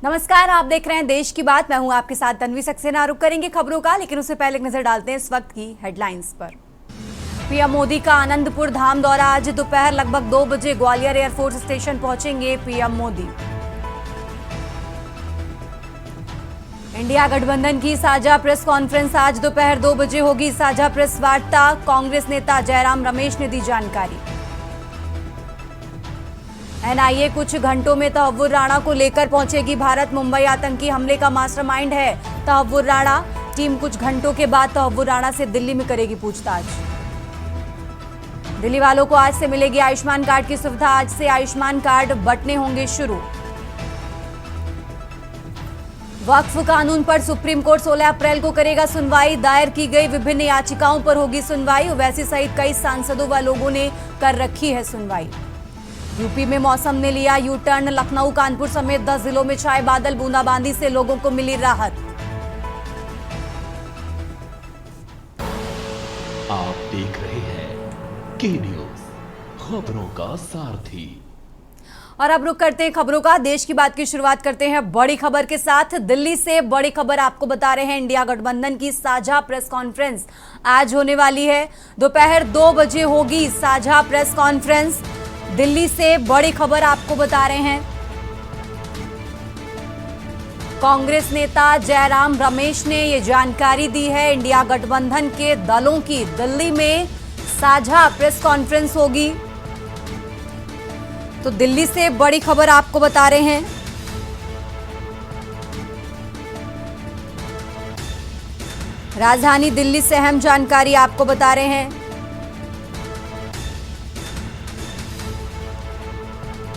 नमस्कार, आप देख रहे हैं देश की बात। मैं हूं आपके साथ तन्वी सक्सेना। रुक करेंगे खबरों का, लेकिन उससे पहले एक नजर डालते हैं इस वक्त की हेडलाइंस पर। पीएम मोदी का आनंदपुर धाम दौरा। आज दोपहर लगभग 2 बजे ग्वालियर एयरफोर्स स्टेशन पहुंचेंगे पीएम मोदी। इंडिया गठबंधन की साझा प्रेस कॉन्फ्रेंस। आज दोपहर 2 बजे होगी साझा प्रेस वार्ता। कांग्रेस नेता जयराम रमेश ने दी जानकारी। एनआईए कुछ घंटों में तहव्वुर राणा को लेकर पहुंचेगी भारत। मुंबई आतंकी हमले का मास्टरमाइंड है तहव्वुर राणा। टीम कुछ घंटों के बाद तहव्वुर राणा से दिल्ली में करेगी पूछताछ। दिल्ली वालों को आज से मिलेगी आयुष्मान कार्ड की सुविधा। आज से आयुष्मान कार्ड बंटने होंगे शुरू। वक्फ कानून पर सुप्रीम कोर्ट 16 अप्रैल को करेगा सुनवाई। दायर की गई विभिन्न याचिकाओं पर होगी सुनवाई। ओवैसी सहित कई सांसदों व लोगों ने कर रखी है सुनवाई। यूपी में मौसम ने लिया यू टर्न। लखनऊ, कानपुर समेत 10 जिलों में छाए बादल। बूंदाबांदी से लोगों को मिली राहत। आप देख रहे हैं के न्यूज, खबरों का सारथी। और अब रुक करते हैं खबरों का। देश की बात की शुरुआत करते हैं बड़ी खबर के साथ। दिल्ली से बड़ी खबर आपको बता रहे हैं। इंडिया गठबंधन की साझा प्रेस कॉन्फ्रेंस आज होने वाली है। दोपहर 2 बजे होगी साझा प्रेस कॉन्फ्रेंस। दिल्ली से बड़ी खबर आपको बता रहे हैं। कांग्रेस नेता जयराम रमेश ने ये जानकारी दी है। इंडिया गठबंधन के दलों की दिल्ली में साझा प्रेस कॉन्फ्रेंस होगी। तो दिल्ली से बड़ी खबर आपको बता रहे हैं। राजधानी दिल्ली से अहम जानकारी आपको बता रहे हैं।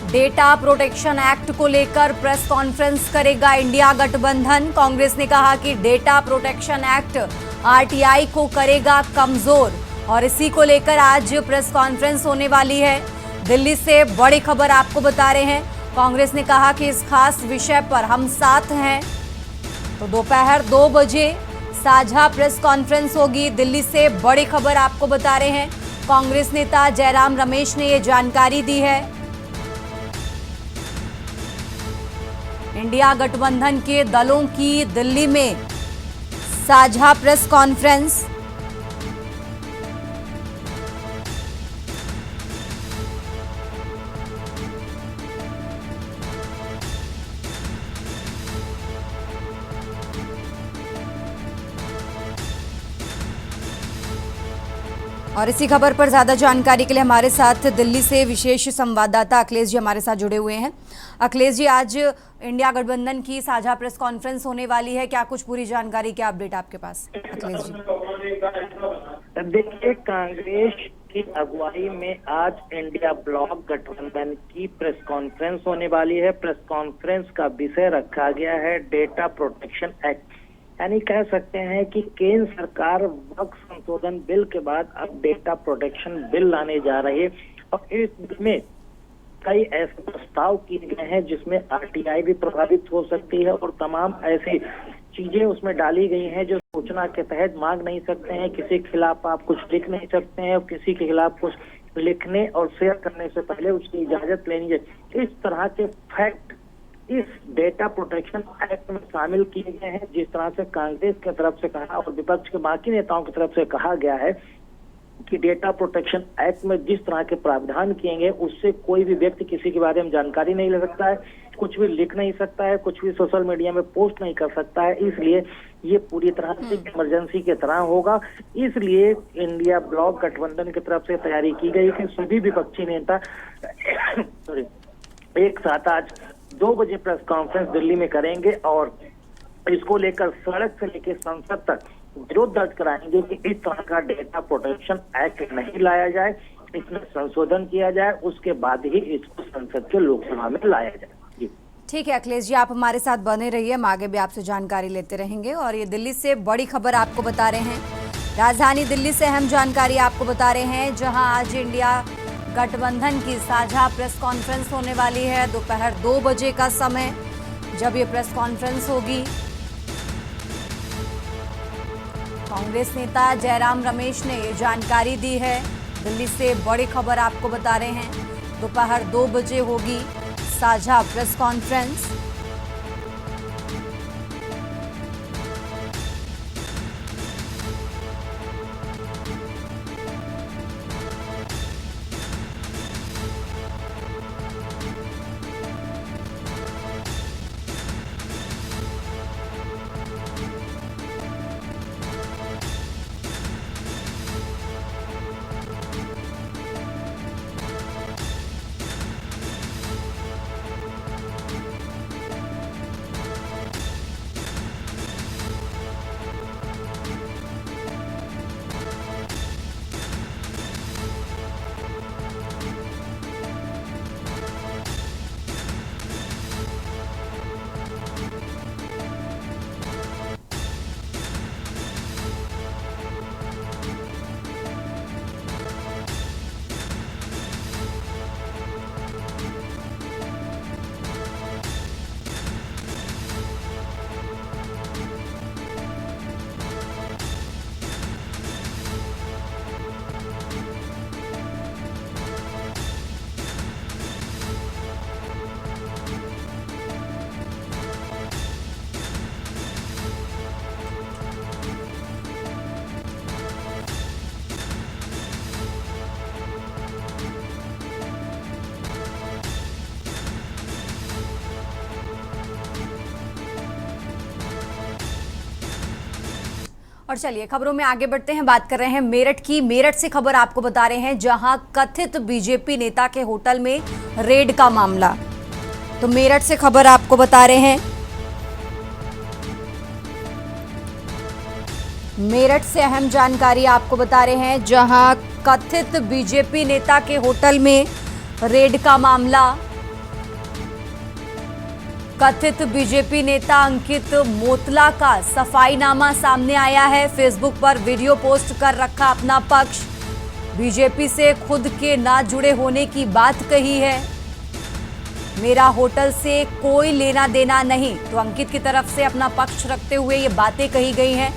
डेटा प्रोटेक्शन एक्ट को लेकर प्रेस कॉन्फ्रेंस करेगा इंडिया गठबंधन। कांग्रेस ने कहा कि डेटा प्रोटेक्शन एक्ट आरटीआई को करेगा कमजोर, और इसी को लेकर आज प्रेस कॉन्फ्रेंस होने वाली है। दिल्ली से बड़ी खबर आपको बता रहे हैं। कांग्रेस ने कहा कि इस खास विषय पर हम साथ हैं। तो दोपहर 2 बजे साझा प्रेस कॉन्फ्रेंस होगी। दिल्ली से बड़ी खबर आपको बता रहे हैं। कांग्रेस नेता जयराम रमेश ने ये जानकारी दी है। इंडिया गठबंधन के दलों की दिल्ली में साझा प्रेस कॉन्फ्रेंस। और इसी खबर पर ज्यादा जानकारी के लिए हमारे साथ दिल्ली से विशेष संवाददाता अखिलेश जी हमारे साथ जुड़े हुए हैं। अखिलेश जी, आज इंडिया गठबंधन की साझा प्रेस कॉन्फ्रेंस होने वाली है। क्या कुछ पूरी जानकारी, क्या अपडेट आपके पास अखिलेश जी? देखिए, कांग्रेस की अगुवाई में आज इंडिया ब्लॉक गठबंधन की प्रेस कॉन्फ्रेंस होने वाली है। प्रेस कॉन्फ्रेंस का विषय रखा गया है डेटा प्रोटेक्शन एक्ट। यानी कह सकते हैं कि केंद्र सरकार वक्फ संशोधन बिल के बाद अब डेटा प्रोटेक्शन बिल लाने जा रही है, और इस बिल में कई ऐसे प्रस्ताव किए गए हैं जिसमें आरटीआई भी प्रभावित हो सकती है, और तमाम ऐसी चीजें उसमें डाली गई हैं जो सूचना के तहत मांग नहीं सकते हैं। किसी के खिलाफ आप कुछ लिख नहीं सकते हैं, और किसी के खिलाफ कुछ लिखने और शेयर करने से पहले उसकी इजाजत लेनी है। इस तरह के फैक्ट इस डेटा प्रोटेक्शन एक्ट में शामिल किए गए हैं। जिस तरह से कांग्रेस की तरफ से कहा और विपक्ष के बाकी नेताओं की तरफ से कहा गया है कि डेटा प्रोटेक्शन एक्ट में जिस तरह के प्रावधान किए गए उससे कोई भी व्यक्ति किसी के बारे में जानकारी नहीं ले सकता है, कुछ भी लिख नहीं सकता है, कुछ भी सोशल मीडिया में पोस्ट नहीं कर सकता है। इसलिए ये पूरी तरह से इमरजेंसी की तरह होगा। इसलिए इंडिया ब्लॉक गठबंधन की तरफ से तैयारी की गई कि सभी विपक्षी नेता एक साथ आज 2 बजे प्रेस कॉन्फ्रेंस दिल्ली में करेंगे, और इसको लेकर सड़क से लेकर संसद तक विरोध दर्ज कराएंगे कि इस तरह का डेटा प्रोटेक्शन एक्ट नहीं लाया जाए, इसमें संशोधन किया जाए, उसके बाद ही इसको संसद के लोकसभा में लाया जाए। ठीक है अखिलेश जी, आप हमारे साथ बने रहिए। हम आगे भी आपसे जानकारी लेते रहेंगे। और ये दिल्ली से बड़ी खबर आपको बता रहे हैं। राजधानी दिल्ली से अहम जानकारी आपको बता रहे हैं, जहां आज इंडिया गठबंधन की साझा प्रेस कॉन्फ्रेंस होने वाली है। दोपहर 2 बजे का समय जब ये प्रेस कॉन्फ्रेंस होगी। कांग्रेस नेता जयराम रमेश ने ये जानकारी दी है। दिल्ली से बड़ी खबर आपको बता रहे हैं। दोपहर 2 बजे होगी साझा प्रेस कॉन्फ्रेंस। और चलिए खबरों में आगे बढ़ते हैं, बात कर रहे हैं मेरठ की। मेरठ से खबर आपको बता रहे हैं, जहां कथित बीजेपी नेता के होटल में रेड का मामला। तो मेरठ से खबर आपको बता रहे हैं, मेरठ से अहम जानकारी आपको बता रहे हैं, जहां कथित बीजेपी नेता के होटल में रेड का मामला। कथित बीजेपी नेता अंकित मोतला का सफाईनामा सामने आया है। फेसबुक पर वीडियो पोस्ट कर रखा अपना पक्ष। बीजेपी से खुद के ना जुड़े होने की बात कही है। मेरा होटल से कोई लेना देना नहीं, तो अंकित की तरफ से अपना पक्ष रखते हुए ये बातें कही गई हैं।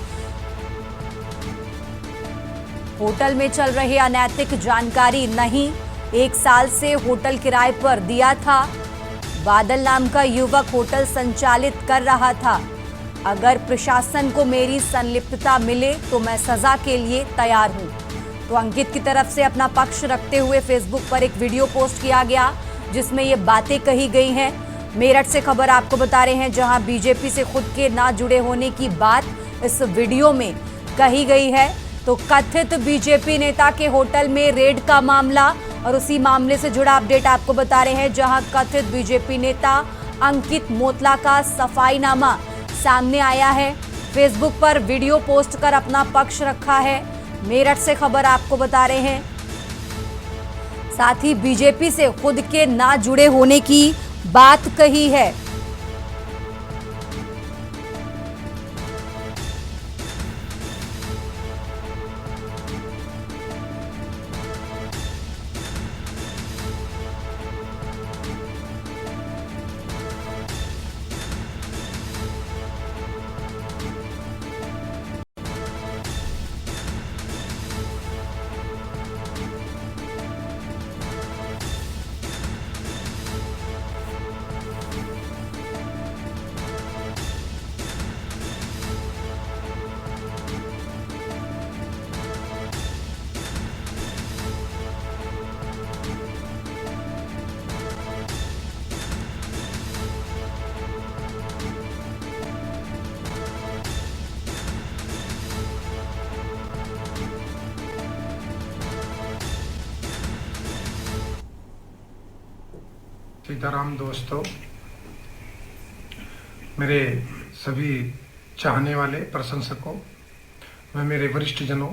होटल में चल रहे अनैतिक जानकारी नहीं, 1 साल से होटल किराए पर दिया था। बादल नाम का युवक होटल संचालित कर रहा था। अगर प्रशासन को मेरी संलिप्तता मिले तो मैं सजा के लिए तैयार हूं। तो अंकित की तरफ से अपना पक्ष रखते हुए फेसबुक पर एक वीडियो पोस्ट किया गया, जिसमें ये बातें कही गई हैं। मेरठ से खबर आपको बता रहे हैं, जहां बीजेपी से खुद के ना जुड़े होने की बात इस वीडियो में कही गई है। तो कथित बीजेपी नेता के होटल में रेड का मामला, और उसी मामले से जुड़ा अपडेट आपको बता रहे हैं, जहां कथित बीजेपी नेता अंकित मोतला का सफाईनामा सामने आया है। फेसबुक पर वीडियो पोस्ट कर अपना पक्ष रखा है। मेरठ से खबर आपको बता रहे हैं, साथ ही बीजेपी से खुद के ना जुड़े होने की बात कही है। सीताराम दोस्तों, मेरे सभी चाहने वाले प्रशंसकों व मेरे वरिष्ठ जनों,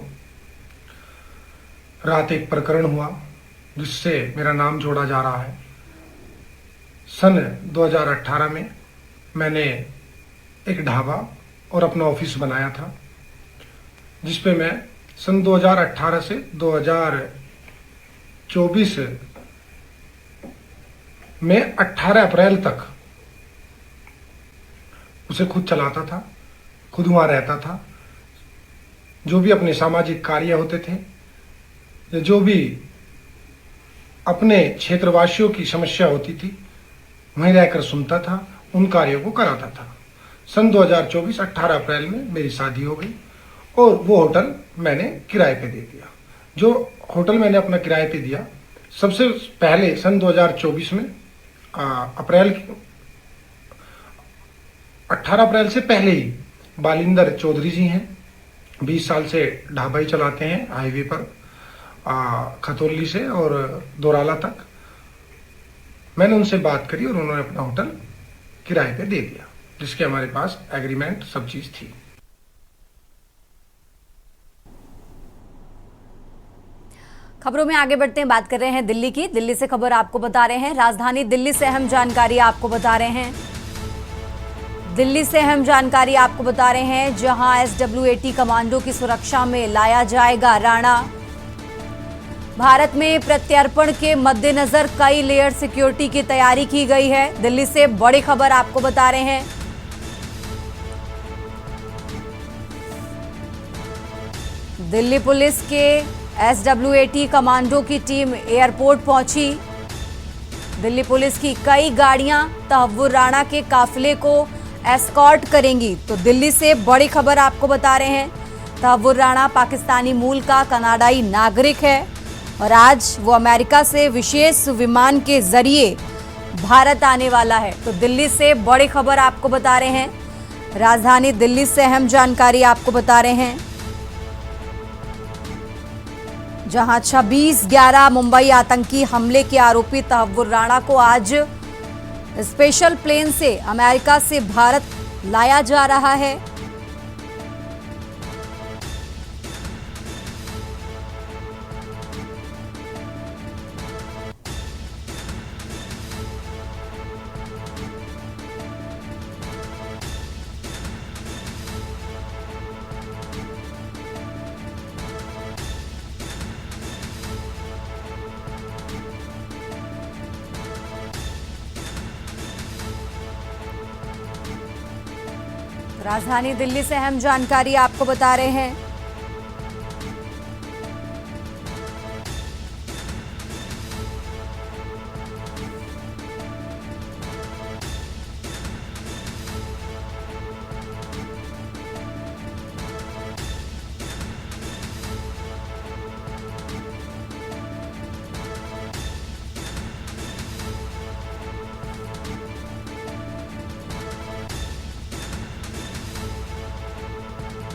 रात एक प्रकरण हुआ जिससे मेरा नाम जोड़ा जा रहा है। सन 2018 में मैंने एक ढाबा और अपना ऑफिस बनाया था, जिस पे मैं सन 2018 से 2024 में 18 अप्रैल तक उसे खुद चलाता था, खुद वहाँ रहता था। जो भी अपने सामाजिक कार्य होते थे या जो भी अपने क्षेत्रवासियों की समस्या होती थी, वहीं रहकर सुनता था, उन कार्यों को कराता था। सन 2024 18 अप्रैल में मेरी शादी हो गई और वो होटल मैंने किराए पे दे दिया। जो होटल मैंने अपना किराए पे दिया, सबसे पहले सन 2024 में 18 अप्रैल से पहले ही बालिंदर चौधरी जी हैं, 20 साल से ढाबा ही चलाते हैं हाईवे पर, खतौली से और दोराला तक। मैंने उनसे बात करी और उन्होंने अपना होटल किराए पे दे दिया, जिसके हमारे पास एग्रीमेंट सब चीज थी। खबरों में आगे बढ़ते हैं, बात कर रहे हैं दिल्ली की। दिल्ली से खबर आपको बता रहे हैं, राजधानी दिल्ली से अहम जानकारी आपको बता रहे हैं। दिल्ली से अहम जानकारी आपको बता रहे हैं, जहां SWAT कमांडो की सुरक्षा में लाया जाएगा राणा। भारत में प्रत्यर्पण के मद्देनजर कई लेयर सिक्योरिटी की तैयारी की गई है। दिल्ली से बड़ी खबर आपको बता रहे हैं, दिल्ली पुलिस के SWAT कमांडो की टीम एयरपोर्ट पहुंची। दिल्ली पुलिस की कई गाड़ियां तहव्वुर राणा के काफिले को एस्कॉर्ट करेंगी। तो दिल्ली से बड़ी खबर आपको बता रहे हैं, तहव्वुर राणा पाकिस्तानी मूल का कनाडाई नागरिक है और आज वो अमेरिका से विशेष विमान के जरिए भारत आने वाला है। तो दिल्ली से बड़ी खबर आपको बता रहे हैं, राजधानी दिल्ली से अहम जानकारी आपको बता रहे हैं। जहां 26/11 मुंबई आतंकी हमले के आरोपी तहव्वुर राणा को आज स्पेशल प्लेन से अमेरिका से भारत लाया जा रहा है। राजधानी दिल्ली से अहम जानकारी आपको बता रहे हैं।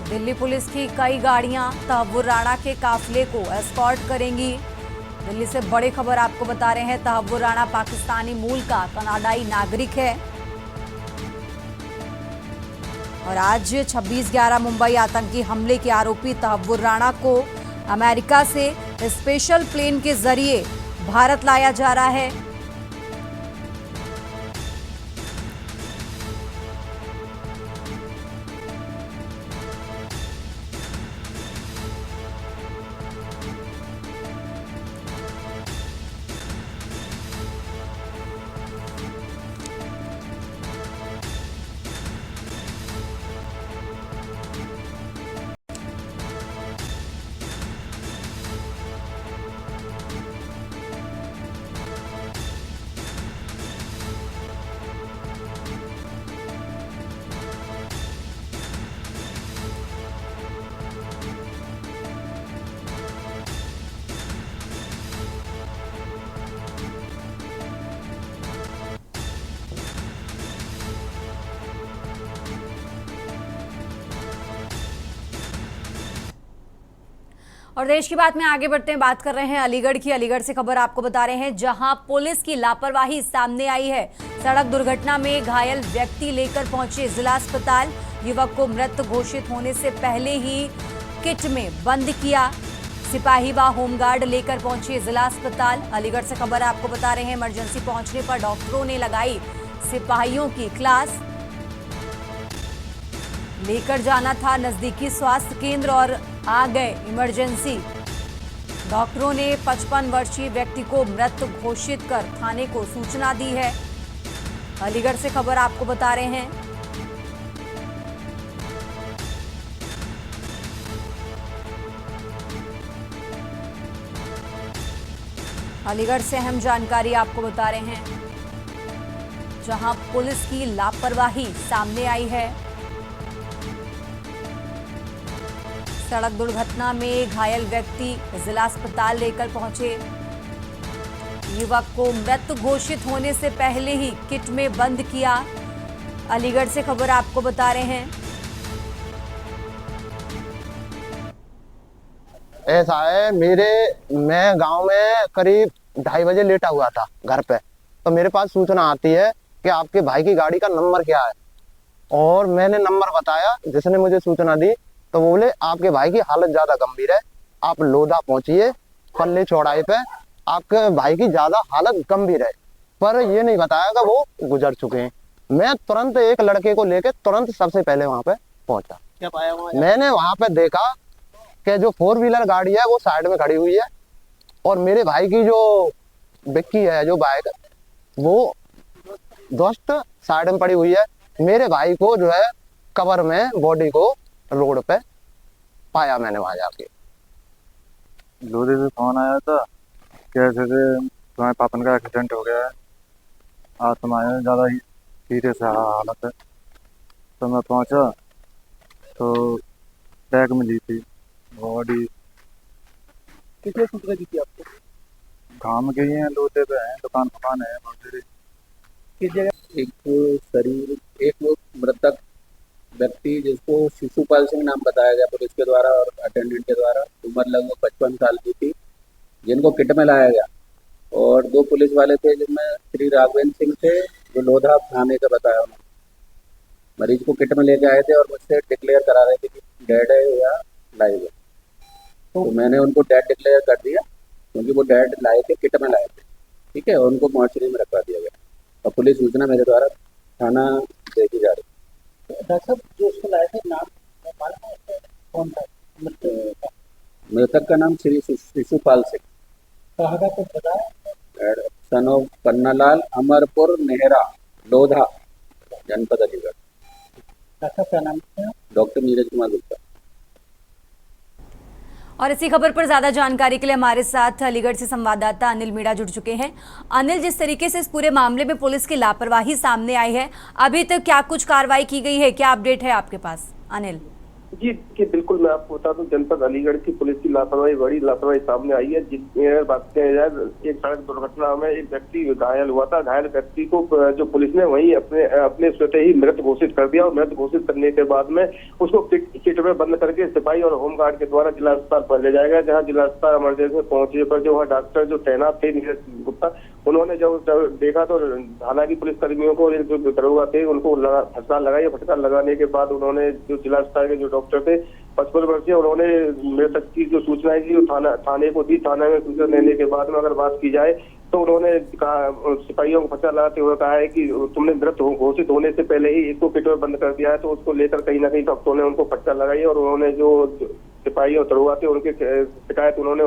दिल्ली पुलिस की कई गाड़ियां तहव्वुर राणा के काफिले को एस्कॉर्ट करेंगी। दिल्ली से बड़ी खबर आपको बता रहे हैं। तहव्वुर राणा पाकिस्तानी मूल का कनाडाई नागरिक है और आज 26/11 मुंबई आतंकी हमले के आरोपी तहव्वुर राणा को अमेरिका से स्पेशल प्लेन के जरिए भारत लाया जा रहा है। और देश की बात में आगे बढ़ते हैं, बात कर रहे हैं अलीगढ़ की। अलीगढ़ से खबर आपको बता रहे हैं, जहां पुलिस की लापरवाही सामने आई है। सड़क दुर्घटना में घायल व्यक्ति लेकर पहुंचे जिला अस्पताल। युवक को मृत घोषित होने से पहले ही किट में बंद किया। सिपाही व होमगार्ड लेकर पहुंचे जिला अस्पताल। अलीगढ़ से खबर आपको बता रहे हैं, इमरजेंसी पहुंचने पर डॉक्टरों ने लगाई सिपाहियों की क्लास। लेकर जाना था नजदीकी स्वास्थ्य केंद्र और आ गए इमरजेंसी। डॉक्टरों ने 55 वर्षीय व्यक्ति को मृत घोषित कर थाने को सूचना दी है। अलीगढ़ से खबर आपको बता रहे हैं। अलीगढ़ से अहम जानकारी आपको बता रहे हैं, जहां पुलिस की लापरवाही सामने आई है। सड़क दुर्घटना में घायल व्यक्ति जिला अस्पताल लेकर पहुंचे। युवक को मृत घोषित होने से पहले ही किट में बंद किया। अलीगढ़ से खबर आपको बता रहे हैं। ऐसा है, मैं गांव में करीब 2:30 बजे लेटा हुआ था घर पे, तो मेरे पास सूचना आती है कि आपके भाई की गाड़ी का नंबर क्या है। और मैंने नंबर बताया, जिसने मुझे सूचना दी तो वो बोले आपके भाई की हालत ज्यादा गंभीर है, आप लोधा पहुंचिए पल्ले चौड़ाई पे, आपके भाई की ज्यादा हालत गंभीर है। पर ये नहीं बताया कि वो गुजर चुके हैं। मैं तुरंत एक लड़के को लेके तुरंत सबसे पहले वहां पे पहुंचा। क्या पाया वहां? मैंने वहां पे देखा कि जो 4 व्हीलर गाड़ी है वो साइड में खड़ी हुई है और मेरे भाई की जो बिक्की है, जो बाइक, वो दोस्त साइड में पड़ी हुई है। मेरे भाई को जो है कवर में बॉडी को रोड पे पाया मैंने वहां जाके। लोधे से फोन आया था कैसे से तुम्हारे पापन का एक्सीडेंट हो गया है, आज तुम्हारे ज़्यादा ही सीरियस हालत है। तो मैं पहुंचा तो बैग मिली थी बॉडी। कितने सूचना दी थी आपको? काम गई हैं, लोधे पे हैं, दुकान है बहुत सारी। किस जगह? एक शरीर, एक लोग मृतक व्यक्ति जिसको शिशुपाल सिंह नाम बताया गया पुलिस के द्वारा और अटेंडेंट के द्वारा, उम्र लगभग 55 साल की थी, जिनको किट में लाया गया, और 2 पुलिस वाले थे जिनमें श्री राघवेंद्र सिंह थे, जो लोधा थाने का बताया उन्होंने। मरीज को किट में लेके आए थे और मुझसे डिक्लेयर करा रहे थे कि डेड है या लाइव है। तो मैंने उनको डेड डिक्लेयर कर दिया, क्योंकि वो डेड लाए थे, किट में लाए थे। ठीक है, और उनको मॉर्चरी में रखवा दिया गया और पुलिस सूचना मेरे द्वारा थाना देखी जा रही है। डॉक्टर साहब, जो उसको लाए थे, नाम मालूम है कौन था? मृतक का नाम श्री शिशुपाल सिंह, कहाँ का कुछ बताया? सन ऑफ पन्नालाल, अमरपुर, नेहरा, लोधा, जनपद अलीगढ़। डॉक्टर क्या नाम है? डॉक्टर नीरज कुमार गुप्ता। और इसी खबर पर ज्यादा जानकारी के लिए हमारे साथ अलीगढ़ से संवाददाता अनिल मीणा जुड़ चुके हैं। अनिल, जिस तरीके से इस पूरे मामले में पुलिस की लापरवाही सामने आई है, अभी तक क्या कुछ कार्रवाई की गई है, क्या अपडेट है आपके पास? अनिल जी देखिए, बिल्कुल मैं आपको बता दूं, जनपद अलीगढ़ की पुलिस की लापरवाही, बड़ी लापरवाही सामने आई है। जिसमें बात करें जाए, एक सड़क दुर्घटना में एक व्यक्ति घायल हुआ था। घायल व्यक्ति को जो पुलिस ने वहीं अपने स्वतः ही मृत घोषित कर दिया, और मृत घोषित करने के बाद में उसको किट में बंद करके सिपाही और होमगार्ड के द्वारा जिला अस्पताल पर ले जाया गया, जहाँ जिला अस्पताल इमरजेंसी में पहुंचे पर जो वहाँ डॉक्टर जो तैनात थे नीरज गुप्ता, उन्होंने जब देखा तो हालांकि पुलिस कर्मियों को जो दरोगा थे उनको फटकार लगाई। फटकार लगाने के बाद उन्होंने जो जिला अस्पताल के जो डॉक्टर थे 55 वर्षीय, उन्होंने मृतक की जो सूचना है जो थाने को दी। थाने में सूचना देने के बाद में अगर बात की जाए तो उन्होंने सिपाहियों को फटकार लगाते हुए कहा है कि तुमने मृत घोषित होने से पहले ही इसको किट में बंद कर दिया है। तो उसको लेकर कहीं ना कहीं डॉक्टरों ने उनको फटकार लगाई, और उन्होंने जो सिपाही और दरोगा थे उनके शिकायत उन्होंने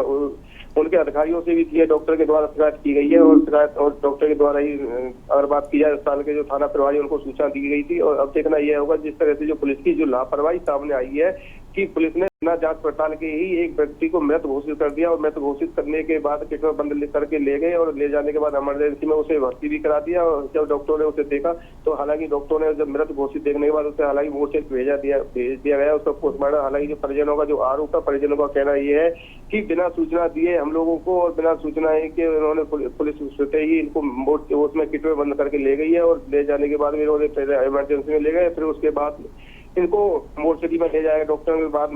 उनके अधिकारियों से भी की है। डॉक्टर के द्वारा शिकायत की गई है, और शिकायत और डॉक्टर के द्वारा ही अगर बात की जाए अस्पताल के जो थाना प्रभारी उनको सूचना दी गई थी। और अब देखना यह होगा जिस तरह से जो पुलिस की जो लापरवाही सामने आई है कि पुलिस ने बिना जांच पड़ताल के ही एक व्यक्ति को मृत घोषित कर दिया, और मृत घोषित करने के बाद किट में बंद करके ले गए, और ले जाने के बाद इमरजेंसी में उसे भर्ती भी करा दिया। और जब डॉक्टरों ने उसे देखा तो हालांकि डॉक्टरों ने जब मृत घोषित देखने के बाद उसे हालांकि मोर्चे भेज दिया गया उसका पोस्टमार्टम। हालांकि जो परिजनों का जो आरोप है, परिजनों का कहना ये है कि बिना सूचना दिए हम लोगों को, और बिना सूचना है कि उन्होंने पुलिस स्वतः ही इनको उसमें किट में बंद करके ले गई है, और ले जाने के बाद इन्होंने पहले इमरजेंसी में ले गए, फिर उसके बाद इनको मोर्चरी में ले जाएगा। डॉक्टर के बाद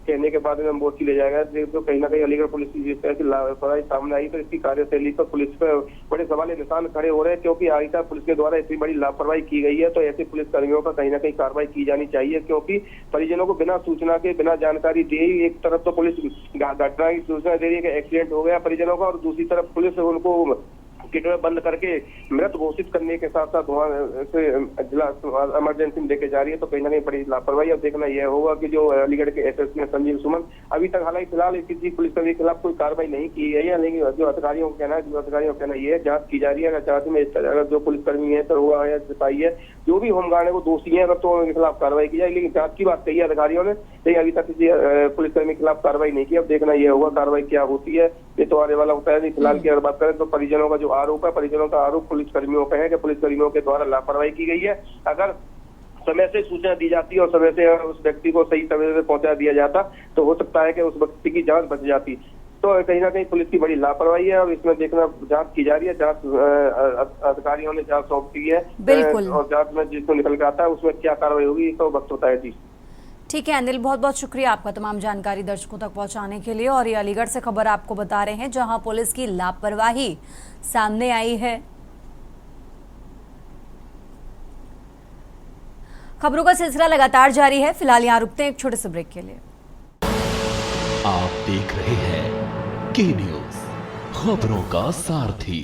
कहने के बाद इन्हें मोर्ची ले जाएगा। तो कहीं ना कहीं अलीगढ़ पुलिस की जिस तरह की लापरवाही सामने आई, तो इसकी कार्यशैली पर पुलिस पर बड़े सवाल निशान खड़े हो रहे हैं, क्योंकि आगे तक पुलिस के द्वारा इतनी बड़ी लापरवाही की गई है। तो ऐसे पुलिस कर्मियों पर कहीं ना कहीं कार्रवाई की जानी चाहिए, क्योंकि परिजनों को बिना सूचना के, बिना जानकारी दिए ही एक तरफ तो पुलिस घटना की सूचना दे रही है कि एक्सीडेंट हो गया परिजनों का, और दूसरी तरफ पुलिस उनको किट में बंद करके मृत घोषित करने के साथ साथ वहाँ से जिला इमरजेंसी में लेके जा रही है। तो कहीं ना कहीं बड़ी लापरवाही। अब देखना यह होगा कि जो अलीगढ़ के एसएसपी संजीव सुमन, अभी तक हालांकि फिलहाल किसी पुलिसकर्मी के खिलाफ कोई कार्रवाई नहीं की गई है, लेकिन जो अधिकारियों का कहना ये है जांच की जा रही है। अगर जांच में अगर जो पुलिसकर्मी है, दरोगा है, सिपाही है, जो भी होमगार्ड है वो दोषी है, अगर तो उनके खिलाफ कार्रवाई की जाए। लेकिन जांच की बात कही है अधिकारियों ने, लेकिन अभी तक किसी पुलिसकर्मी के खिलाफ कार्रवाई नहीं की। अब देखना यह होगा कार्रवाई क्या होती है, ये तो आने वाला होता है। फिलहाल की अगर बात करें तो परिजनों का जो आरोप है, परिजनों का आरोप पुलिसकर्मियों पर है कि पुलिसकर्मियों के द्वारा लापरवाही की गई है। अगर समय से सूचना दी जाती और समय से उस व्यक्ति को सही समय से पहुंचा दिया जाता तो हो सकता है कि उस व्यक्ति की जान बच जाती। तो कहीं ना कहीं पुलिस की बड़ी लापरवाही है, और इसमें देखना जांच की जा रही है। जांच अधिकारियों ने जांच सौंप दी है, बिल्कुल, और जांच में जिसको निकल के आता है उसमें क्या कार्रवाई होगी तो वक्त होता है। जी ठीक है अनिल, बहुत बहुत शुक्रिया आपका तमाम जानकारी दर्शकों तक पहुंचाने के लिए। और ये अलीगढ़ से खबर आपको बता रहे हैं जहां पुलिस की लापरवाही सामने आई है। खबरों का सिलसिला लगातार जारी है। फिलहाल यहाँ रुकते हैं एक छोटे से ब्रेक के लिए। आप देख रहे हैं के न्यूज, खबरों का सारथी।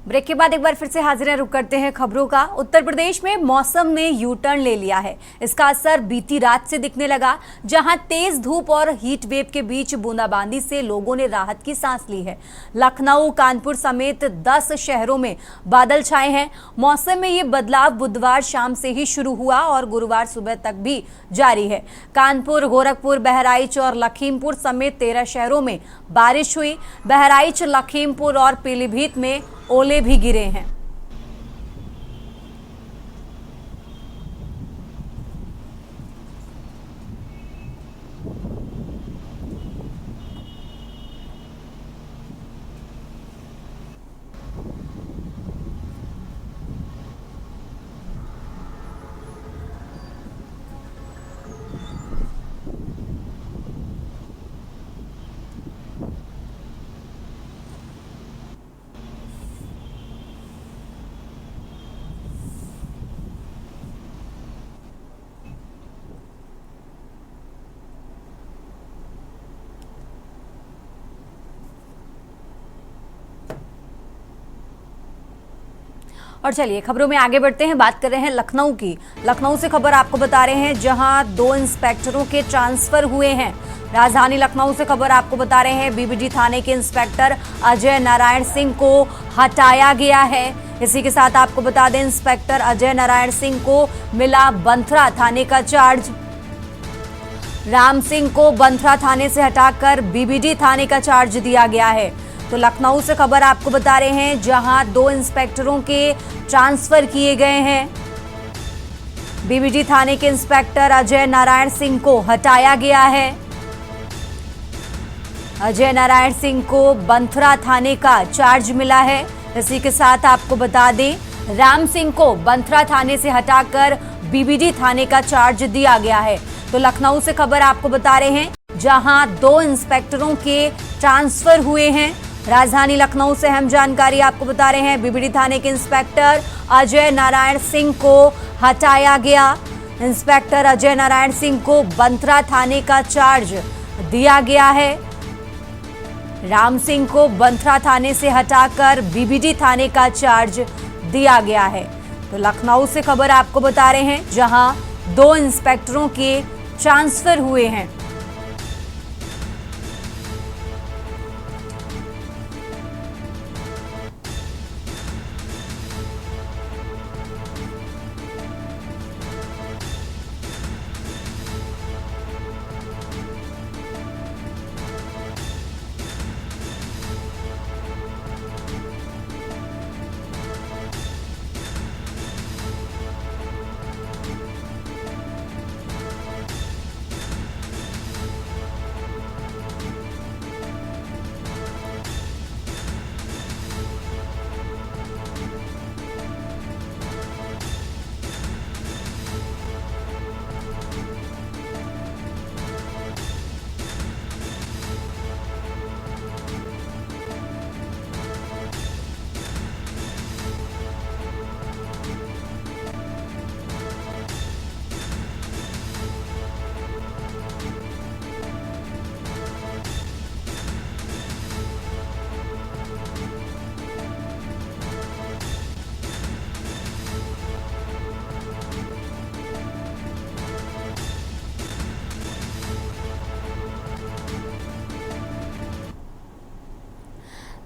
ब्रेक के बाद एक बार फिर से हाजिर हैं, रुक करते हैं खबरों का। उत्तर प्रदेश में मौसम ने यू टर्न ले लिया है। इसका असर बीती रात से दिखने लगा, जहां तेज धूप और हीट वेव के बीच बूंदाबांदी से लोगों ने राहत की सांस ली है। लखनऊ, कानपुर समेत 10 शहरों में बादल छाए हैं। मौसम में ये बदलाव बुधवार शाम से ही शुरू हुआ और गुरुवार सुबह तक भी जारी है। कानपुर, गोरखपुर, बहराइच और लखीमपुर समेत 13 शहरों में बारिश हुई। बहराइच, लखीमपुर और पीलीभीत में ओले भी गिरे हैं। और चलिए खबरों में आगे बढ़ते हैं, बात कर रहे हैं लखनऊ की। लखनऊ से खबर आपको बता रहे हैं, जहां 2 इंस्पेक्टरों के ट्रांसफर हुए हैं। राजधानी लखनऊ से खबर आपको बता रहे हैं, बीबीडी थाने के इंस्पेक्टर अजय नारायण सिंह को हटाया गया है। इसी के साथ आपको बता दें, इंस्पेक्टर अजय नारायण सिंह को मिला बंथरा थाने का चार्ज। राम सिंह को बंथरा थाने से हटाकर बीबीडी थाने का चार्ज दिया गया है। तो लखनऊ से खबर आपको बता रहे हैं, जहां 2 इंस्पेक्टरों के ट्रांसफर किए गए हैं। बीबीडी थाने के इंस्पेक्टर अजय नारायण सिंह को हटाया गया है। अजय नारायण सिंह को बंथरा थाने का चार्ज मिला है। इसी के साथ आपको बता दें, राम सिंह को बंथरा थाने से हटाकर बीबीडी थाने का चार्ज दिया गया है। तो लखनऊ से खबर आपको बता रहे हैं, जहां 2 इंस्पेक्टरों के ट्रांसफर हुए हैं। राजधानी लखनऊ से अहम जानकारी आपको बता रहे हैं, बीबीडी थाने के इंस्पेक्टर अजय नारायण सिंह को हटाया गया। इंस्पेक्टर अजय नारायण सिंह को बंथरा थाने का चार्ज दिया गया है। राम सिंह को बंथरा थाने से हटाकर बीबीडी थाने का चार्ज दिया गया है। तो लखनऊ से खबर आपको बता रहे हैं, जहां 2 इंस्पेक्टरों के ट्रांसफर हुए हैं।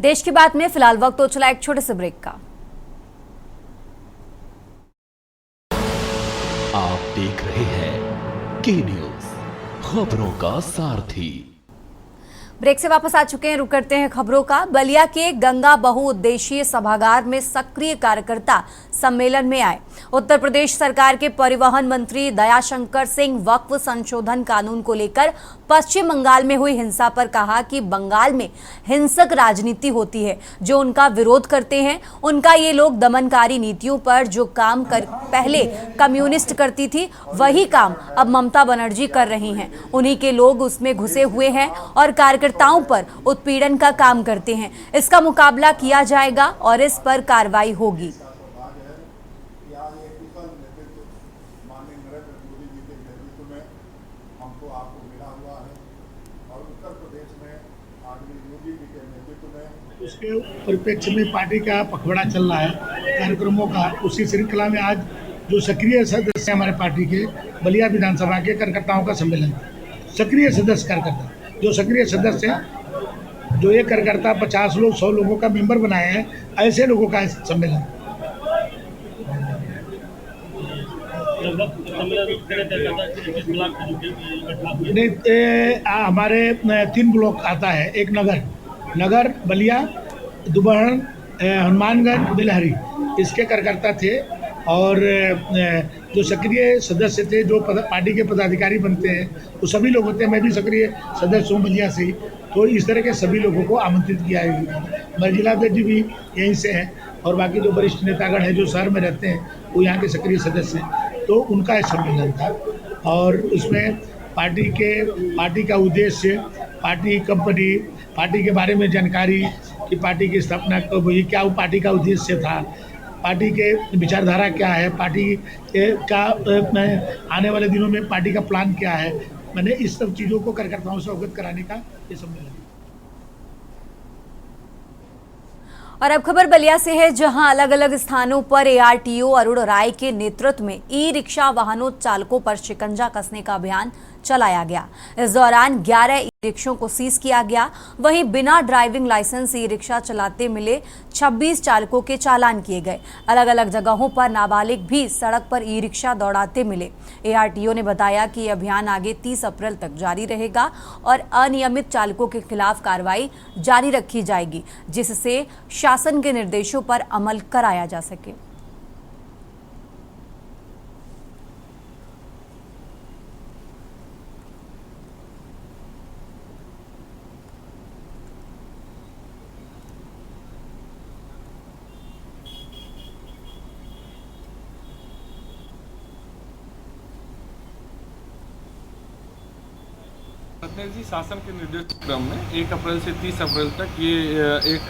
देश की बात में फिलहाल वक्त हो चला एक छोटे से ब्रेक का। आप देख रहे हैं के न्यूज, खबरों का सारथी। ब्रेक से वापस आ चुके हैं, रुक करते हैं खबरों का। बलिया के गंगा बहुउद्देशीय सभागार में सक्रिय कार्यकर्ता सम्मेलन में आए। उत्तर प्रदेश सरकार के परिवहन मंत्री दयाशंकर सिंह वक्फ संशोधन कानून को लेकर पश्चिम बंगाल में हुई हिंसा पर कहा कि बंगाल में हिंसक राजनीति होती है। जो उनका विरोध करते हैं, उनका ये लोग दमनकारी नीतियों पर जो काम पहले कम्युनिस्ट करती थी, वही काम अब ममता बनर्जी कर रही हैं। उन्हीं के लोग उसमें घुसे हुए हैं और कार्यकर्ताओं पर उत्पीड़न का काम करते हैं। इसका मुकाबला किया जाएगा और इस पर कार्रवाई होगी। उसके परिप्रेक्ष्य में पार्टी का पखवाड़ा चल रहा है कार्यक्रमों का। उसी श्रृंखला में आज जो सक्रिय सदस्य हैं हमारे पार्टी के, बलिया विधानसभा के कार्यकर्ताओं का सम्मेलन। सक्रिय सदस्य कार्यकर्ता जो सक्रिय सदस्य हैं, जो एक कार्यकर्ता 50 लोग 100 लोगों का मेंबर बनाए हैं, ऐसे लोगों का सम्मेलन। हमारे 3 ब्लॉक आता है, एक नगर बलिया, दुबहन, हनुमानगढ़, बिलहरी, इसके कार्यकर्ता थे। और जो सक्रिय सदस्य थे, जो पार्टी के पदाधिकारी बनते हैं, वो सभी लोग होते हैं। मैं भी सक्रिय सदस्य हूँ बलिया से ही। तो इस तरह के सभी लोगों को आमंत्रित किया है। मर्जिला जी भी यहीं से हैं और बाकी जो वरिष्ठ नेतागण हैं जो शहर में रहते हैं, वो यहाँ के सक्रिय सदस्य हैं। तो उनका एक सम्मेलन था और उसमें पार्टी का उद्देश्य, पार्टी कंपनी, पार्टी के बारे में जानकारी कि पार्टी की स्थापना कब हुई, क्या वो पार्टी का उद्देश्य था, पार्टी के विचारधारा क्या है, पार्टी का आने वाले दिनों में पार्टी का प्लान क्या है, मैंने इस सब चीज़ों को कार्यकर्ताओं से अवगत कराने का ये सम्मेलन। और अब खबर बलिया से है, जहां अलग अलग स्थानों पर एआरटीओ अरुण राय के नेतृत्व में ई रिक्शा वाहनों चालकों पर शिकंजा कसने का अभियान चलाया गया। इस दौरान 11 ई रिक्शों को सीज किया गया। वहीं बिना ड्राइविंग लाइसेंस ई रिक्शा चलाते मिले 26 चालकों के चालान किए गए। अलग अलग जगहों पर नाबालिग भी सड़क पर ई रिक्शा दौड़ाते मिले। एआरटीओ ने बताया कि यह अभियान आगे 30 अप्रैल तक जारी रहेगा और अनियमित चालकों के खिलाफ कार्रवाई जारी रखी जाएगी, जिससे शासन के निर्देशों पर अमल कराया जा सके। जी, शासन के निर्देश क्रम में 1 अप्रैल से 30 अप्रैल तक ये एक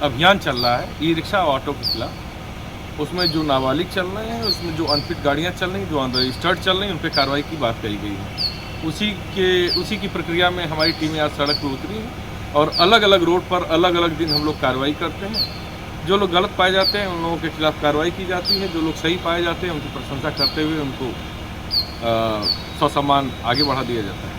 अभियान चल रहा है ई रिक्शा और ऑटो के खिलाफ। उसमें जो नाबालिग चल रहे हैं, उसमें जो अनफिट गाड़ियां चल रही हैं, जो अनरजिस्टर्ड चल रही हैं, उन पर कार्रवाई की बात कही गई है। उसी की प्रक्रिया में हमारी टीमें आज सड़क पर उतरी हैं और अलग अलग रोड पर अलग अलग दिन हम लोग कार्रवाई करते हैं। जो लोग गलत पाए जाते हैं उन लोगों के खिलाफ कार्रवाई की जाती है। जो लोग सही पाए जाते हैं उनकी प्रशंसा करते हुए उनको ससम्मान आगे बढ़ा दिया जाता है।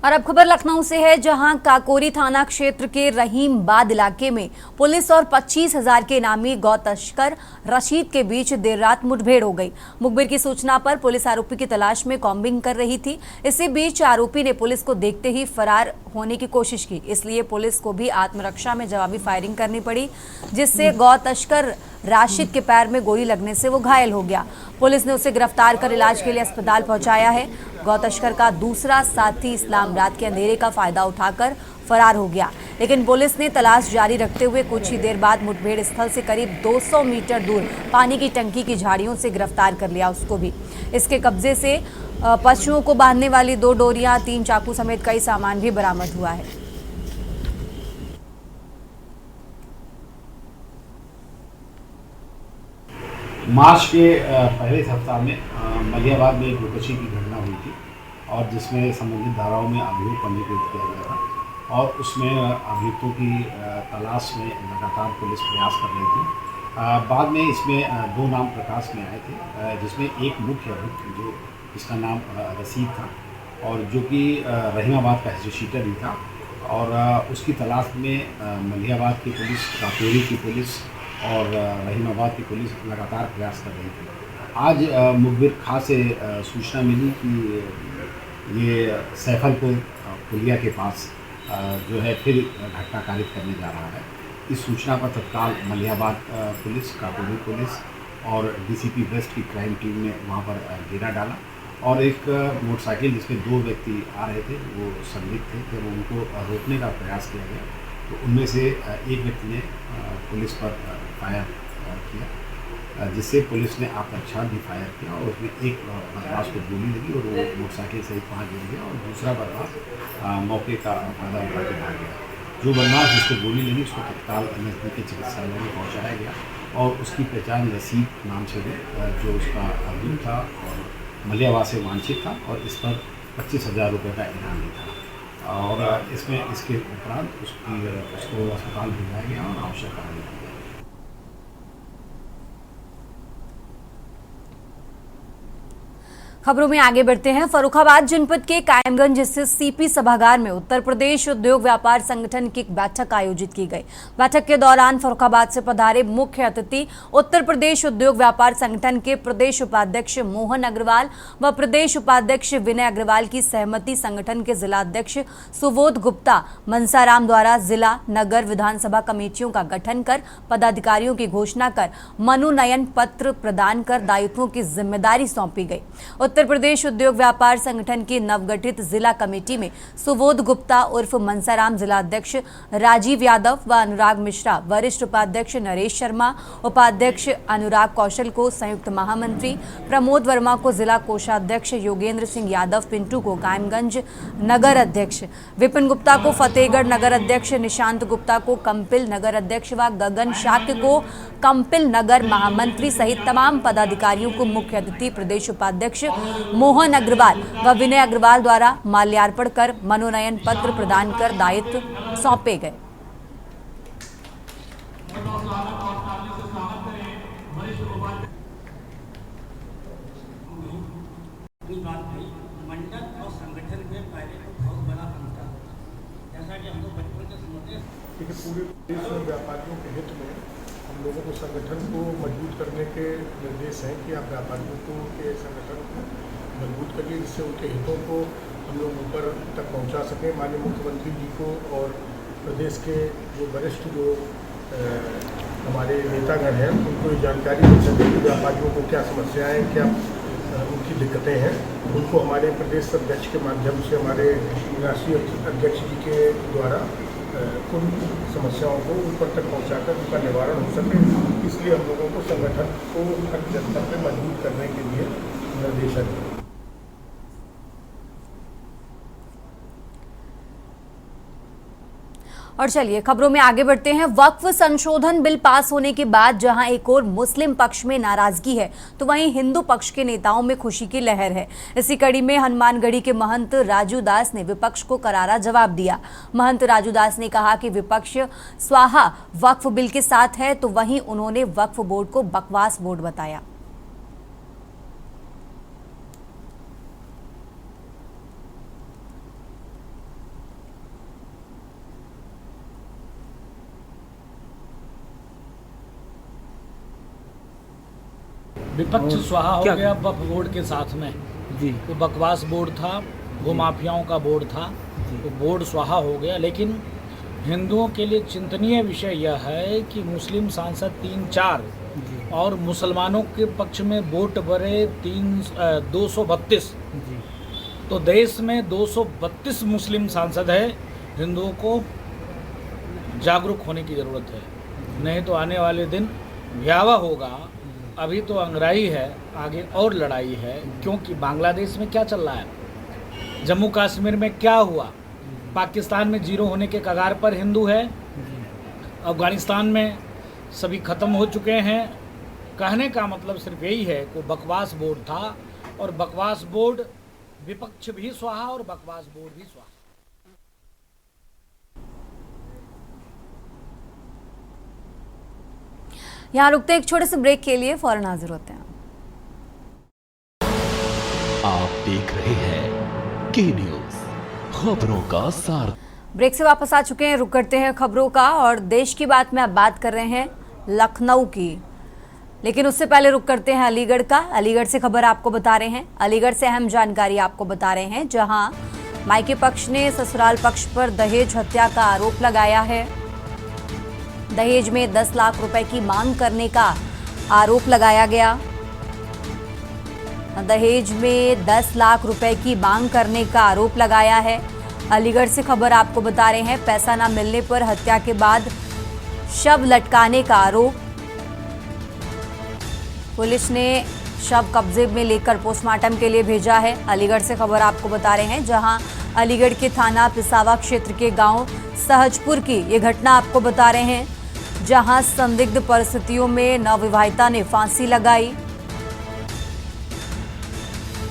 और अब खबर लखनऊ से है, जहां काकोरी थाना क्षेत्र के रहीमबाद इलाके में पुलिस और 25,000 के इनामी गौ तस्कर रशीद के बीच देर रात मुठभेड़ हो गई। मुखबिर की सूचना पर पुलिस आरोपी की तलाश में कॉम्बिंग कर रही थी। इसी बीच आरोपी ने पुलिस को देखते ही फरार होने की कोशिश की, इसलिए पुलिस को भी आत्मरक्षा में जवाबी फायरिंग करनी पड़ी, जिससे गौ तस्कर राशिद के पैर में गोली लगने से वो घायल हो गया। पुलिस ने उसे गिरफ्तार कर इलाज के लिए अस्पताल पहुंचाया है। गौ तस्कर का दूसरा साथी इस्लाम रात के अंधेरे का फायदा उठाकर फरार हो गया, लेकिन पुलिस ने तलाश जारी रखते हुए कुछ ही देर बाद मुठभेड़ स्थल से करीब 200 मीटर दूर पानी की टंकी की झाड़ियों से गिरफ्तार कर लिया उसको भी। इसके कब्जे से पशुओं को बांधने वाली 2 डोरियां, 3 चाकू समेत कई सामान भी बरामद हुआ है। मार्च के पहले सप्ताह में मलियाबाद में एक लुटोची की घटना हुई थी और जिसमें संबंधित धाराओं में अभियोग पंजीकृत किया गया था और उसमें अभियुक्तों की तलाश में लगातार पुलिस प्रयास कर रही थी। बाद में इसमें 2 नाम प्रकाश में आए थे, जिसमें एक मुख्य अभियुक्त जिसका नाम रशीद था और जो कि रहीमाबाद का हिस्ट्रीशीटर भी था और उसकी तलाश में मलियाबाद की पुलिस, काकोरी की पुलिस और रहीमाबाद की पुलिस लगातार प्रयास कर रही थी। आज मुखबिर खां से सूचना मिली कि ये सैफलपुर पुलिया के पास जो है फिर घटना कारित करने जा रहा है। इस सूचना पर तत्काल मलियाबाद पुलिस, काकोरी पुलिस और डीसीपी वेस्ट की क्राइम टीम ने वहाँ पर घेरा डाला और एक मोटरसाइकिल जिसमें 2 व्यक्ति आ रहे थे, वो संदिग्ध थे, जब उनको रोकने का प्रयास किया गया तो उनमें से एक व्यक्ति ने पुलिस पर फायर किया, जिससे पुलिस ने आत्मरक्षा भी फायर किया और उसमें एक बदमाश को गोली लगी और वो मोटरसाइकिल से वहाँ गिर गया और दूसरा बदमाश मौके का फायदा उठा के भाग गया। जो बदमाश जिसको गोली लगी उसको तत्काल नजदीकी चिकित्सालय में पहुँचाया गया और उसकी पहचान रशीद नाम से हुई, जो उसका अभियुक्त था और मलियाबाद से वांछित था और इस पर 25,000 रुपये का इनाम भी था। और इसके उपरांत उसको अस्पताल भिजवाया गया और आवश्यक कार्रवाई की गई। खबरों में आगे बढ़ते हैं। फर्रुखाबाद जनपद के कायमगंज स्थित सीपी सभागार में उत्तर प्रदेश उद्योग व्यापार संगठन की एक बैठक आयोजित की गई। बैठक के दौरान फर्रुखाबाद से पधारे मुख्य अतिथि उत्तर प्रदेश उद्योग व्यापार संगठन के प्रदेश उपाध्यक्ष मोहन अग्रवाल व प्रदेश उपाध्यक्ष विनय अग्रवाल की सहमति संगठन के जिलाध्यक्ष सुबोध गुप्ता मनसाराम द्वारा जिला, नगर, विधानसभा कमेटियों का गठन कर पदाधिकारियों की घोषणा कर मनोनयन पत्र प्रदान कर दायित्वों की जिम्मेदारी सौंपी गई। उत्तर प्रदेश उद्योग व्यापार संगठन की नवगठित जिला कमेटी में सुबोध गुप्ता उर्फ मनसाराम जिलाध्यक्ष, राजीव यादव व अनुराग मिश्रा वरिष्ठ उपाध्यक्ष, नरेश शर्मा उपाध्यक्ष, अनुराग कौशल को संयुक्त महामंत्री, प्रमोद वर्मा को जिला कोषाध्यक्ष, योगेंद्र सिंह यादव पिंटू को कायमगंज नगर अध्यक्ष, विपिन गुप्ता को फतेहगढ़ नगर अध्यक्ष, निशांत गुप्ता को कंपिल नगर अध्यक्ष व गगन शाक्य को कंपिल नगर महामंत्री सहित तमाम पदाधिकारियों को मुख्य अतिथि, प्रदेश उपाध्यक्ष मोहन अग्रवाल व विनय अग्रवाल द्वारा माल्यार्पण कर मनोनयन पत्र प्रदान कर दायित्व सौंपे गए। मंडल और संगठन में पहले तो बहुत बड़ा अंतर, जैसा कि हम लोग बचपन से समझते हैं। देखिए, पूरे देश में व्यापारियों के हित में हम लोगों को संगठन को मजबूत करने के निर्देश हैं कि आप व्यापारियों को के संगठन को मजबूत करिए, जिससे उनके हितों को हम लोग ऊपर तक पहुंचा सकें। माननीय मुख्यमंत्री जी को और प्रदेश के जो वरिष्ठ हमारे नेतागण हैं उनको ये जानकारी मिल सके कि व्यापारियों को क्या समस्याएं, क्या उनकी दिक्कतें हैं। उनको हमारे प्रदेश अध्यक्ष के माध्यम से, हमारे राष्ट्रीय अध्यक्ष जी के द्वारा उन समस्याओं को ऊपर तक पहुंचाकर उनका निवारण हो सके। इसलिए हम लोगों को संगठन को हर जनता पे मजबूत करने के लिए निर्देशन है। और चलिए खबरों में आगे बढ़ते हैं। वक्फ संशोधन बिल पास होने के बाद जहां एक और मुस्लिम पक्ष में नाराजगी है, तो वहीं हिंदू पक्ष के नेताओं में खुशी की लहर है। इसी कड़ी में हनुमानगढ़ी के महंत राजू दास ने विपक्ष को करारा जवाब दिया। महंत राजू दास ने कहा कि विपक्ष स्वाहा वक्फ बिल के साथ है, तो वहीं उन्होंने वक्फ बोर्ड को बकवास बोर्ड बताया। विपक्ष स्वाहा हो गया वक्फ बोर्ड के साथ में जी। वो बकवास बोर्ड था, वो माफियाओं का बोर्ड था, वो बोर्ड स्वाहा हो गया। लेकिन हिंदुओं के लिए चिंतनीय विषय यह है कि मुस्लिम सांसद 3-4 और मुसलमानों के पक्ष में वोट बड़े 232। तो देश में 232 मुस्लिम सांसद है। हिंदुओं को जागरूक होने की ज़रूरत है, नहीं तो आने वाले दिन भयावह होगा। अभी तो अंगराई है, आगे और लड़ाई है। क्योंकि बांग्लादेश में क्या चल रहा है, जम्मू कश्मीर में क्या हुआ, पाकिस्तान में जीरो होने के कगार पर हिंदू है, अफगानिस्तान में सभी खत्म हो चुके हैं। कहने का मतलब सिर्फ यही है कि बकवास बोर्ड था, और बकवास बोर्ड विपक्ष भी स्वाहा और बकवास बोर्ड भी स्वाहा। यहाँ रुकते एक छोटे से ब्रेक के लिए, फौरन हाजिर होते हैं। आप देख रहे हैं के न्यूज, खबरों का सार। ब्रेक से वापस आ चुके हैं, रुक करते हैं खबरों का। और देश की बात में अब बात कर रहे हैं लखनऊ की, लेकिन उससे पहले रुक करते हैं अलीगढ़ का। अलीगढ़ से खबर आपको बता रहे हैं, अलीगढ़ से अहम जानकारी आपको बता रहे हैं, जहां मायके पक्ष ने ससुराल पक्ष पर दहेज हत्या का आरोप लगाया है। दहेज में 10 लाख रुपए की मांग करने का आरोप लगाया गया। दहेज में 10 लाख रुपए की मांग करने का आरोप लगाया है। अलीगढ़ से खबर आपको बता रहे हैं, पैसा ना मिलने पर हत्या के बाद शव लटकाने का आरोप। पुलिस ने शव कब्जे में लेकर पोस्टमार्टम के लिए भेजा है। अलीगढ़ से खबर आपको बता रहे हैं, जहां अलीगढ़ के थाना पिसावा क्षेत्र के गांव सहजपुर की ये घटना आपको बता रहे हैं, जहां संदिग्ध परिस्थितियों में नवविवाहिता ने फांसी लगाई।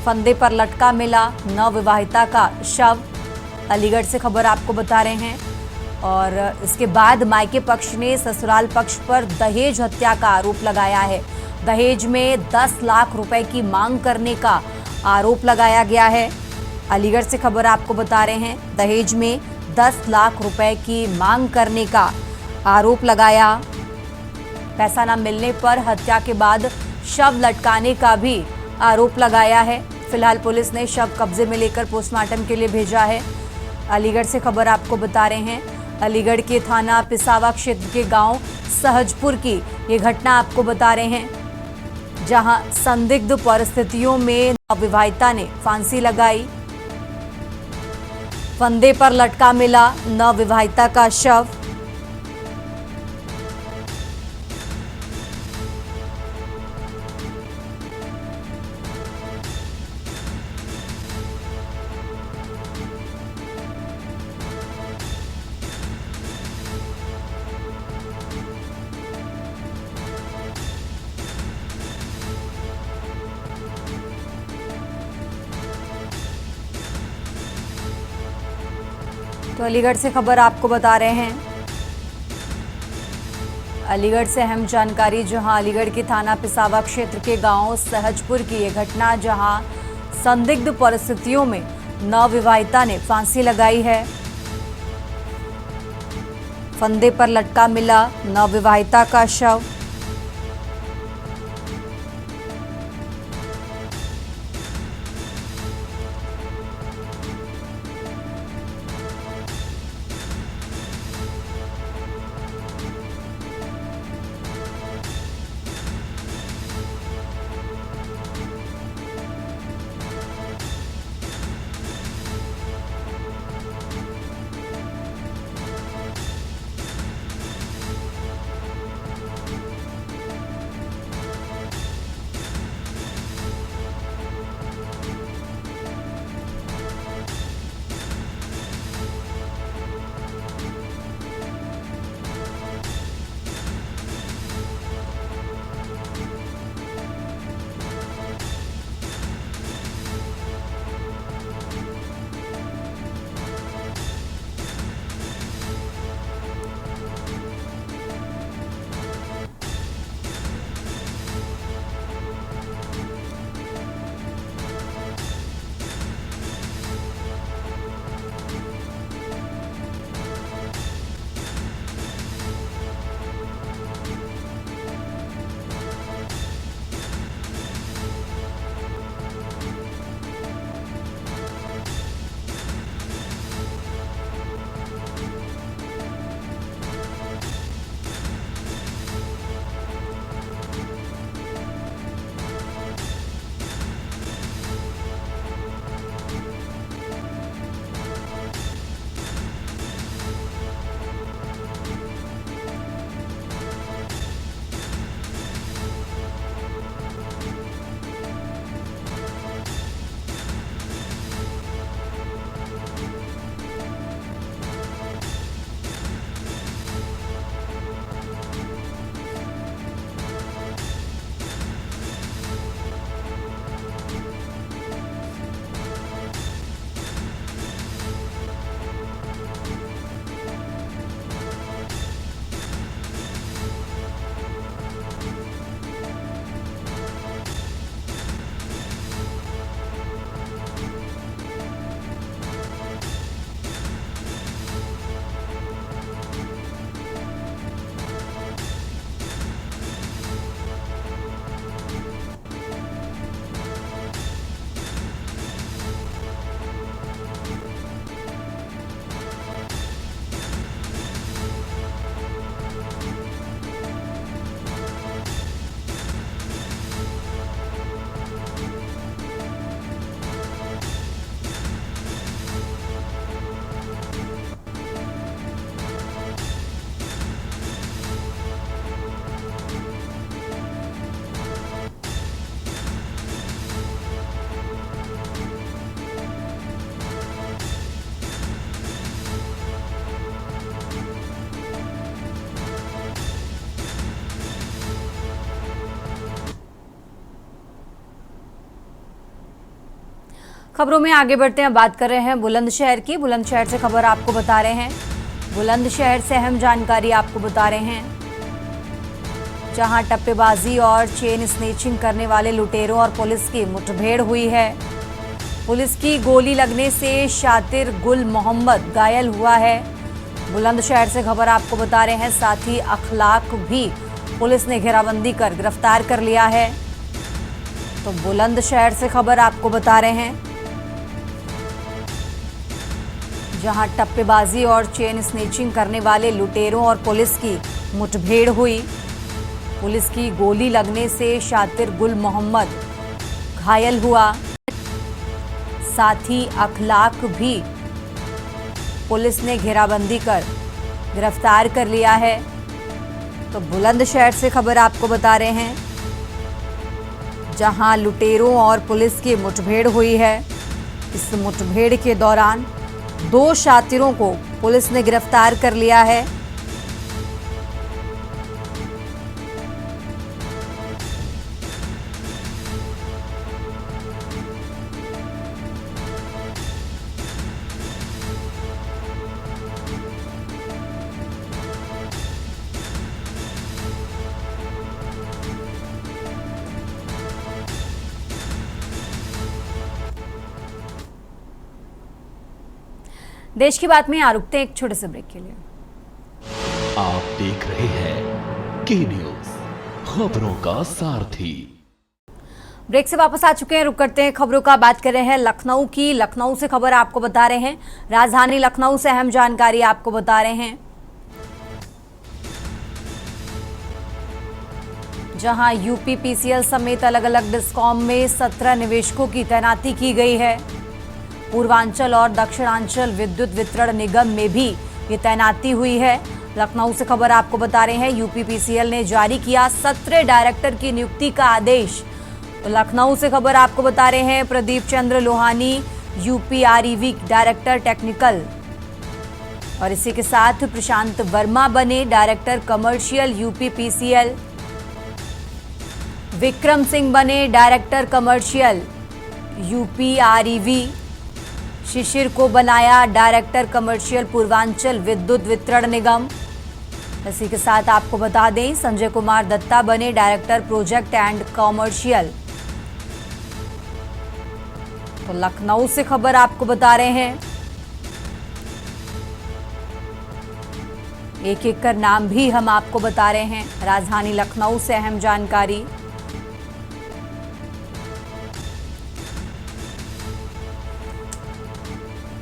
फंदे पर लटका मिला नवविवाहिता का शव। अलीगढ़ से खबर आपको बता रहे हैं। और इसके बाद मायके पक्ष ने ससुराल पक्ष पर दहेज हत्या का आरोप लगाया है। दहेज में 10 लाख रुपए की मांग करने का आरोप लगाया गया है। अलीगढ़ से खबर आपको बता रहे हैं, दहेज में 10 लाख रुपए की मांग करने का आरोप लगाया। पैसा न मिलने पर हत्या के बाद शव लटकाने का भी आरोप लगाया है। फिलहाल पुलिस ने शव कब्जे में लेकर पोस्टमार्टम के लिए भेजा है। अलीगढ़ से खबर आपको बता रहे हैं, अलीगढ़ के थाना पिसावा क्षेत्र के गांव सहजपुर की ये घटना आपको बता रहे हैं, जहां संदिग्ध परिस्थितियों में नवविवाहिता ने फांसी लगाई। फंदे पर लटका मिला नवविवाहिता का शव। तो अलीगढ़ से खबर आपको बता रहे हैं। अलीगढ़ से अहम जानकारी, जहां अलीगढ़ के थाना पिसावा क्षेत्र के गांव सहजपुर की ये घटना, जहां संदिग्ध परिस्थितियों में नवविवाहिता ने फांसी लगाई है। फंदे पर लटका मिला नवविवाहिता का शव। खबरों में आगे बढ़ते हैं, बात कर रहे हैं बुलंदशहर की। बुलंदशहर से खबर आपको बता रहे हैं। बुलंदशहर से अहम जानकारी आपको बता रहे हैं, जहां टप्पेबाजी और चेन स्नेचिंग करने वाले लुटेरों और पुलिस की मुठभेड़ हुई है। पुलिस की गोली लगने से शातिर गुल मोहम्मद घायल हुआ है। बुलंदशहर से खबर आपको बता रहे हैं। साथ ही अखलाक भी पुलिस ने घेराबंदी कर गिरफ्तार कर लिया है। तो बुलंदशहर से खबर आपको बता रहे हैं, जहां टप्पेबाजी और चेन स्नेचिंग करने वाले लुटेरों और पुलिस की मुठभेड़ हुई। पुलिस की गोली लगने से शातिर गुल मोहम्मद घायल हुआ। साथ ही अखलाक भी पुलिस ने घेराबंदी कर गिरफ्तार कर लिया है। तो बुलंदशहर से खबर आपको बता रहे हैं, जहां लुटेरों और पुलिस की मुठभेड़ हुई है। इस मुठभेड़ के दौरान 2 शातिरों को पुलिस ने गिरफ्तार कर लिया है। देश की बात में यहाँ रुकते हैं एक छोटे से ब्रेक के लिए। आप देख रहे हैं के न्यूज, खबरों का सारथी। ब्रेक से वापस आ चुके हैं, रुक करते हैं खबरों का। बात कर रहे हैं लखनऊ की। लखनऊ से खबर आपको बता रहे हैं, राजधानी लखनऊ से अहम जानकारी आपको बता रहे हैं, जहां यूपीपीसीएल समेत अलग अलग डिस्कॉम में 17 निवेशकों की तैनाती की गई है। पूर्वांचल और दक्षिणांचल विद्युत वितरण निगम में भी ये तैनाती हुई है। लखनऊ से खबर आपको बता रहे हैं, यूपीपीसीएल ने जारी किया 17 डायरेक्टर की नियुक्ति का आदेश। तो लखनऊ से खबर आपको बता रहे हैं, प्रदीप चंद्र लोहानी यूपीआरईवी डायरेक्टर टेक्निकल, और इसी के साथ प्रशांत वर्मा बने director commercial UPPCL. Vikram Singh बने डायरेक्टर कमर्शियल यूपीआरईवी। शिशिर को बनाया डायरेक्टर कमर्शियल पूर्वांचल विद्युत वितरण निगम। इसी के साथ आपको बता दें, संजय कुमार दत्ता बने डायरेक्टर प्रोजेक्ट एंड कमर्शियल। तो लखनऊ से खबर आपको बता रहे हैं, एक एक कर नाम भी हम आपको बता रहे हैं। राजधानी लखनऊ से अहम जानकारी।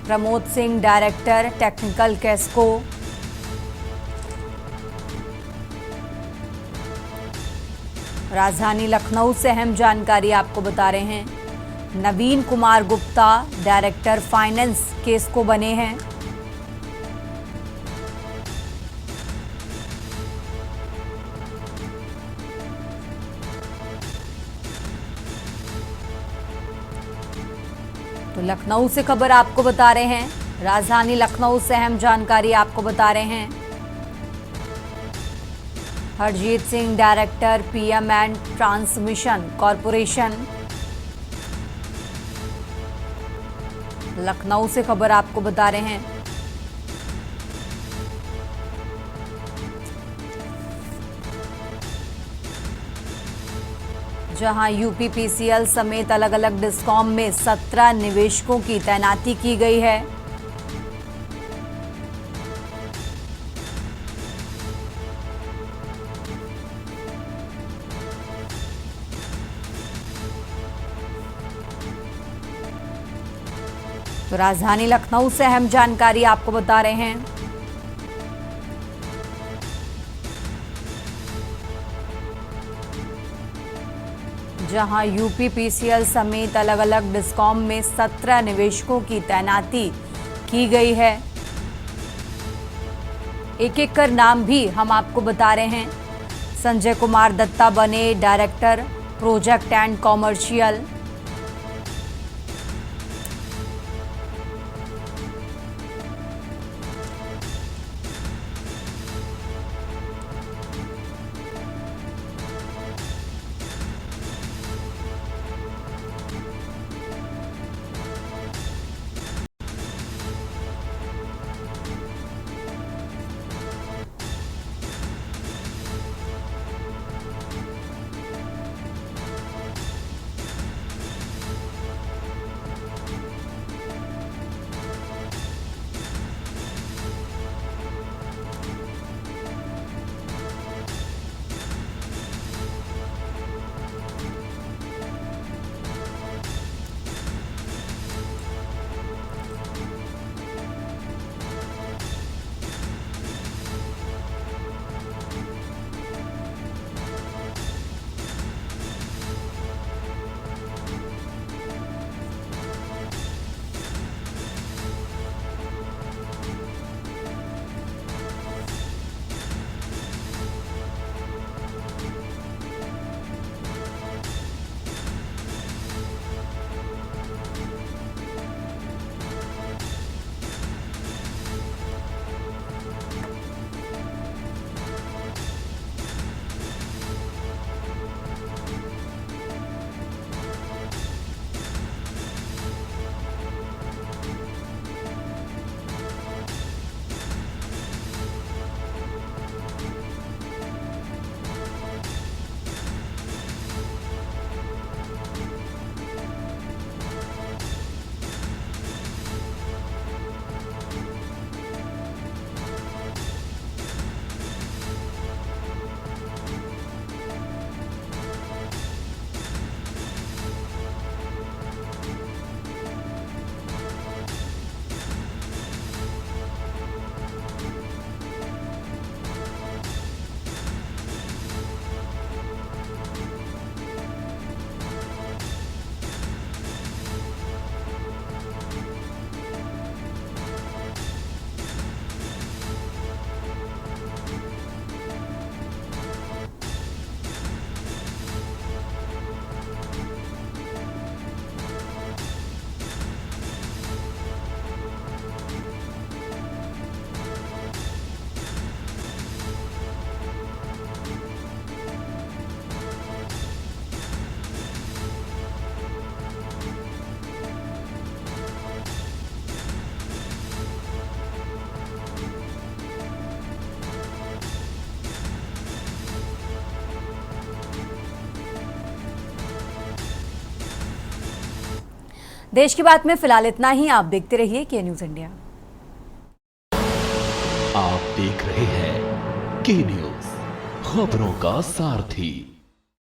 Pramod Singh director technical KESCO. राजधानी लखनऊ से अहम जानकारी आपको बता रहे हैं, नवीन कुमार गुप्ता डायरेक्टर फाइनेंस केस्को बने हैं। तो लखनऊ से खबर आपको बता रहे हैं, राजधानी लखनऊ से अहम जानकारी आपको बता रहे हैं, Harjeet Singh director PM and transmission corporation. Lucknow से खबर आपको बता रहे हैं, जहां यूपीपीसीएल समेत अलग अलग डिस्कॉम में 17 निवेशकों की तैनाती की गई है। तो राजधानी लखनऊ से अहम जानकारी आपको बता रहे हैं, जहां यूपीपीसीएल समेत अलग अलग डिस्कॉम में 17 निवेशकों की तैनाती की गई है। एक एक कर नाम भी हम आपको बता रहे हैं। संजय कुमार दत्ता बने डायरेक्टर प्रोजेक्ट एंड कॉमर्शियल। देश की बात में फिलहाल इतना ही। आप देखते रहिए के न्यूज इंडिया। आप देख रहे हैं के न्यूज, खबरों का सारथी।